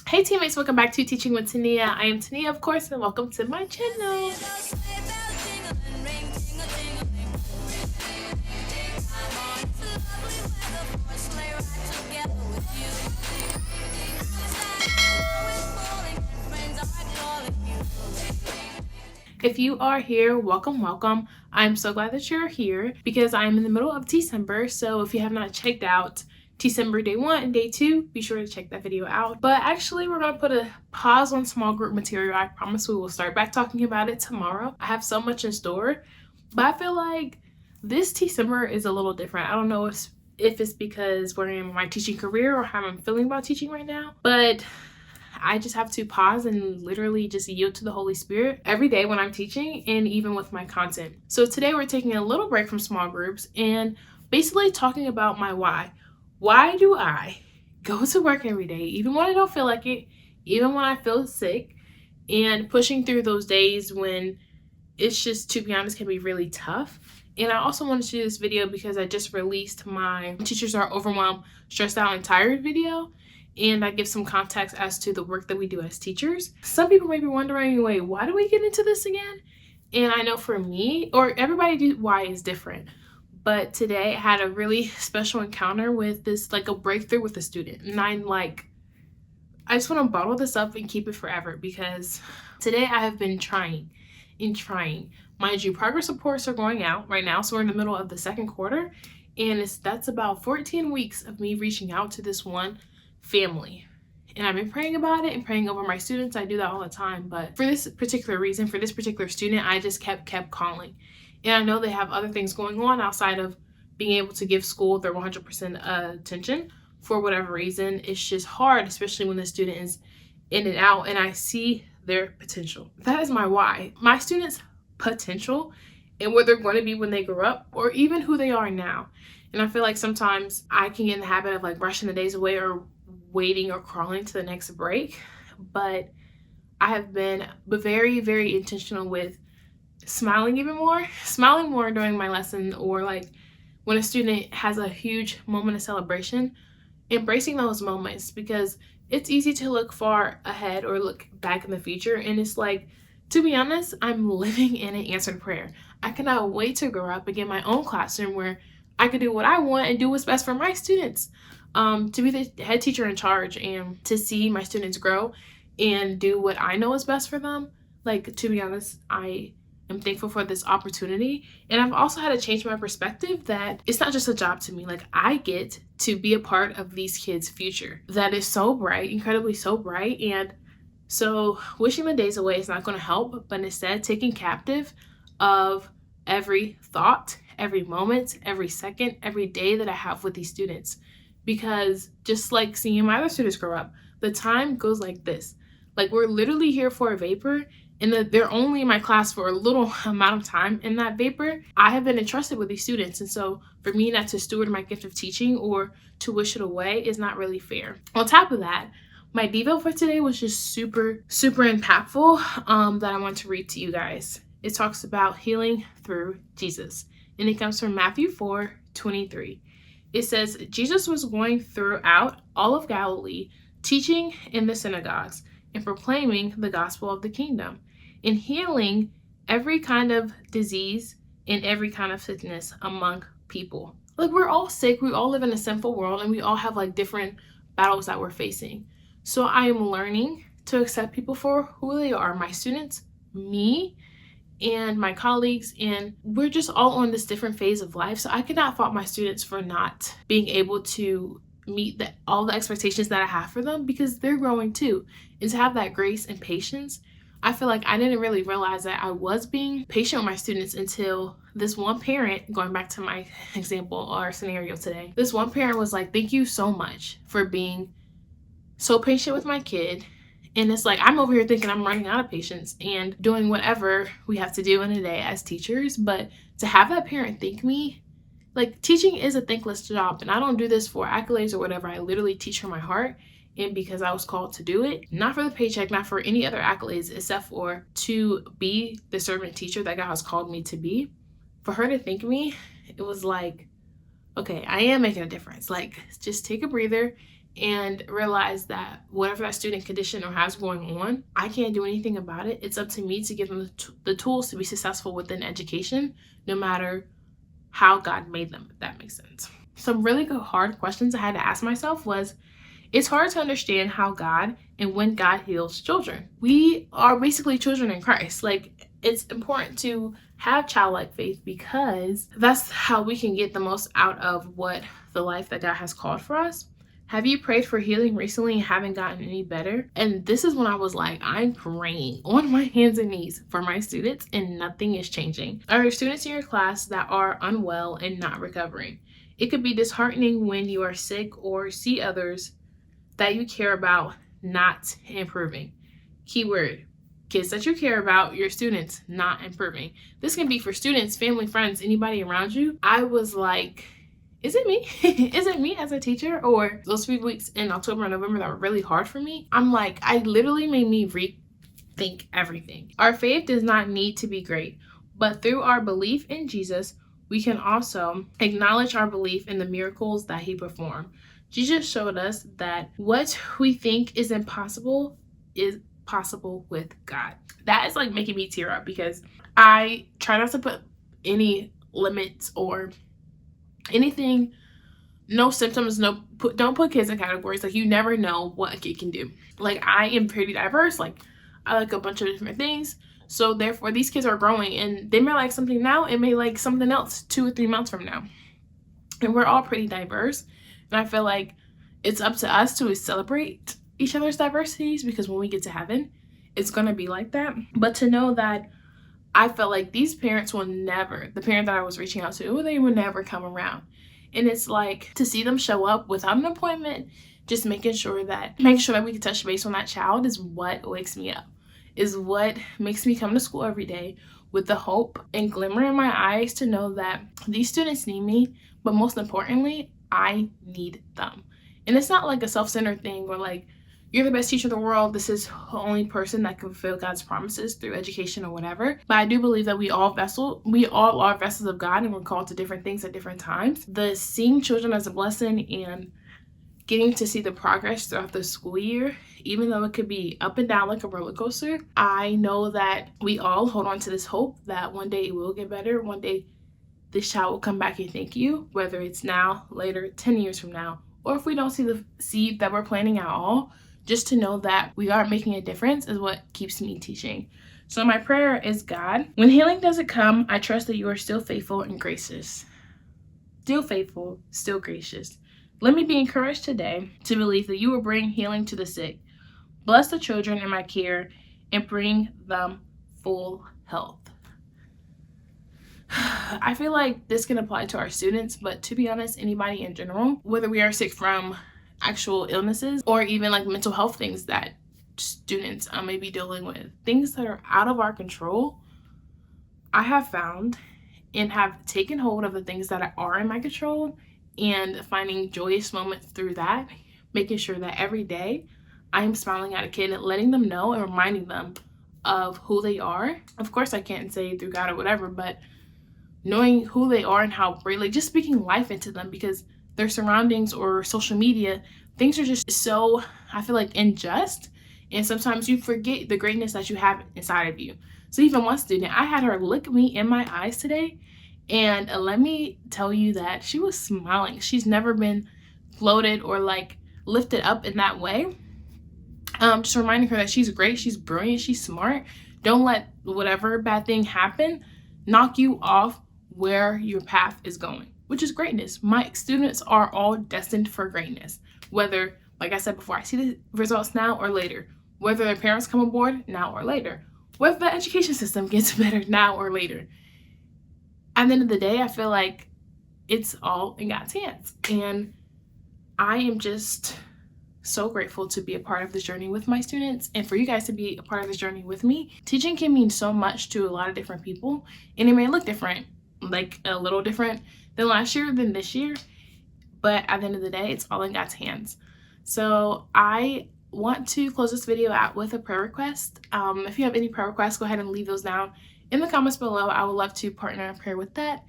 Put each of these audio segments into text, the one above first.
Hey teammates, welcome back to Teaching with Tania. I am Tania, of course, and welcome to my channel. If you are here, welcome, welcome. I'm so glad that you're here because I'm in the middle of Tecember. So if you have not checked out Tecember day 1 and day 2, be sure to check that video out. But actually, we're going to put a pause on small group material. I promise we will start back talking about it tomorrow. I have so much in store, but I feel like this Tecember is a little different. I don't know if it's because we're in my teaching career or how I'm feeling about teaching right now, but I just have to pause and literally just yield to the Holy Spirit every day when I'm teaching and even with my content. So today we're taking a little break from small groups and basically talking about my why. Why do I go to work every day, even when I don't feel like it, even when I feel sick, and pushing through those days when it's just, to be honest, can be really tough. And I also wanted to do this video because I just released my Teachers Are Overwhelmed, Stressed Out, and Tired video. And I give some context as to the work that we do as teachers. Some people may be wondering, wait, why do we get into this again? And I know for me, or everybody why is different. But today I had a really special encounter with this, like a breakthrough with a student. And I just want to bottle this up and keep it forever because today I have been trying. Mind you, progress reports are going out right now. So we're in the middle of the second quarter. And that's about 14 weeks of me reaching out to this one family. And I've been praying about it and praying over my students. I do that all the time. But for this particular reason, for this particular student, I just kept calling. And I know they have other things going on outside of being able to give school their 100% attention for whatever reason. It's just hard, especially when the student is in and out and I see their potential. That is my why. My students' potential and where they're going to be when they grow up, or even who they are now. And I feel like sometimes I can get in the habit of like rushing the days away or waiting or crawling to the next break. But I have been very, very intentional with smiling more during my lesson, or like when a student has a huge moment of celebration, embracing those moments, because it's easy to look far ahead or look back in the future. And it's like, to be honest, I'm living in an answered prayer. I cannot wait to grow up and get my own classroom where I can do what I want and do what's best for my students. To be the head teacher in charge and to see my students grow and do what I know is best for them. Like, to be honest, I am thankful for this opportunity. And I've also had to change my perspective that it's not just a job to me. Like, I get to be a part of these kids' future that is so bright, incredibly so bright. And so wishing the days away is not going to help, but instead taking captive of every thought, every moment, every second, every day that I have with these students. Because just like seeing my other students grow up, the time goes like this. Like, we're literally here for a vapor, and they're only in my class for a little amount of time. In that vapor, I have been entrusted with these students. And so for me not to steward my gift of teaching or to wish it away is not really fair. On top of that, my Devo for today was just super, super impactful that I want to read to you guys. It talks about healing through Jesus. And it comes from Matthew 4:23. It says, Jesus was going throughout all of Galilee, teaching in the synagogues and proclaiming the gospel of the kingdom and healing every kind of disease and every kind of sickness among people. Like, we're all sick. We all live in a sinful world and we all have like different battles that we're facing. So I am learning to accept people for who they are, my students, me, and my colleagues, and we're just all on this different phase of life. So I cannot fault my students for not being able to meet all the expectations that I have for them, because they're growing too. And to have that grace and patience, I feel like I didn't really realize that I was being patient with my students until this one parent, going back to my example or scenario today, this one parent was like, thank you so much for being so patient with my kid. And it's like, I'm over here thinking I'm running out of patience and doing whatever we have to do in a day as teachers. But to have that parent thank me, like, teaching is a thankless job. And I don't do this for accolades or whatever. I literally teach from my heart and because I was called to do it. Not for the paycheck, not for any other accolades, except for to be the servant teacher that God has called me to be. For her to thank me, it was like, okay, I am making a difference. Like, just take a breather and realize that whatever that student condition or has going on, I can't do anything about it. It's up to me to give them the tools to be successful within education, no matter how God made them, if that makes sense. Some really good hard questions I had to ask myself was, it's hard to understand how God and when God heals children. We are basically children in Christ. Like, it's important to have childlike faith because that's how we can get the most out of what the life that God has called for us. Have you prayed for healing recently and haven't gotten any better? And this is when I was like, I'm praying on my hands and knees for my students and nothing is changing. Are there students in your class that are unwell and not recovering? It could be disheartening when you are sick or see others that you care about not improving. Keyword, kids that you care about, your students not improving. This can be for students, family, friends, anybody around you. I was like, is it me? Is it me as a teacher? Or those 3 weeks in October and November that were really hard for me? I'm like, I literally made me rethink everything. Our faith does not need to be great, but through our belief in Jesus, we can also acknowledge our belief in the miracles that he performed. Jesus showed us that what we think is impossible is possible with God. That is like making me tear up because I try not to put any limits or anything, no symptoms, don't put kids in categories. Like, you never know what a kid can do. Like, I am pretty diverse. Like, I like a bunch of different things. So therefore, these kids are growing and they may like something now and may like something else 2 or 3 months from now. And we're all pretty diverse. And I feel like it's up to us to celebrate each other's diversities because when we get to heaven, it's going to be like that. But to know that I felt like these parents will never, the parent that I was reaching out to, they would never come around. And it's like to see them show up without an appointment, just making sure that we can touch base on that child is what wakes me up, is what makes me come to school every day with the hope and glimmer in my eyes to know that these students need me, but most importantly, I need them. And it's not like a self-centered thing or like, you're the best teacher in the world, this is the only person that can fulfill God's promises through education or whatever. But I do believe that we all are vessels of God and we're called to different things at different times. The seeing children as a blessing and getting to see the progress throughout the school year, even though it could be up and down like a roller coaster, I know that we all hold on to this hope that one day it will get better. One day this child will come back and thank you, whether it's now, later, 10 years from now, or if we don't see the seed that we're planting at all, just to know that we are making a difference is what keeps me teaching. So my prayer is, God, when healing doesn't come, I trust that you are still faithful and gracious. Still faithful, still gracious. Let me be encouraged today to believe that you will bring healing to the sick. Bless the children in my care and bring them full health. I feel like this can apply to our students, but to be honest, anybody in general, whether we are sick from actual illnesses or even like mental health things that students may be dealing with, things that are out of our control, I have found and have taken hold of the things that are in my control and finding joyous moments through that, making sure that every day I am smiling at a kid and letting them know and reminding them of who they are. Of course, I can't say through God or whatever, but knowing who they are and how great, like just speaking life into them, because their surroundings or social media, things are just so, I feel like, unjust. And sometimes you forget the greatness that you have inside of you. So even one student, I had her look me in my eyes today, and let me tell you that she was smiling. She's never been floated or like lifted up in that way. Just reminding her that she's great, she's brilliant, she's smart. Don't let whatever bad thing happen knock you off where your path is going, which is greatness. My students are all destined for greatness, whether, like I said before, I see the results now or later, whether their parents come aboard now or later, whether the education system gets better now or later. At the end of the day, I feel like it's all in God's hands. And I am just so grateful to be a part of this journey with my students and for you guys to be a part of this journey with me. Teaching can mean so much to a lot of different people, and it may look different, like a little different than last year, than this year, but at the end of the day, it's all in God's hands. So I want to close this video out with a prayer request. If you have any prayer requests, go ahead and leave those down in the comments below. I would love to partner in prayer with that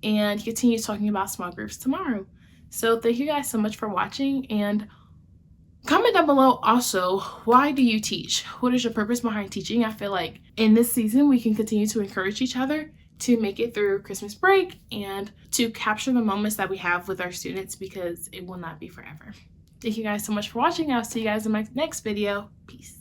and continue talking about small groups tomorrow. So thank you guys so much for watching, and Comment down below also, why do you teach? What is your purpose behind teaching? I feel like in this season we can continue to encourage each other to make it through Christmas break and to capture the moments that we have with our students, because it will not be forever. Thank you guys so much for watching. I'll see you guys in my next video. Peace.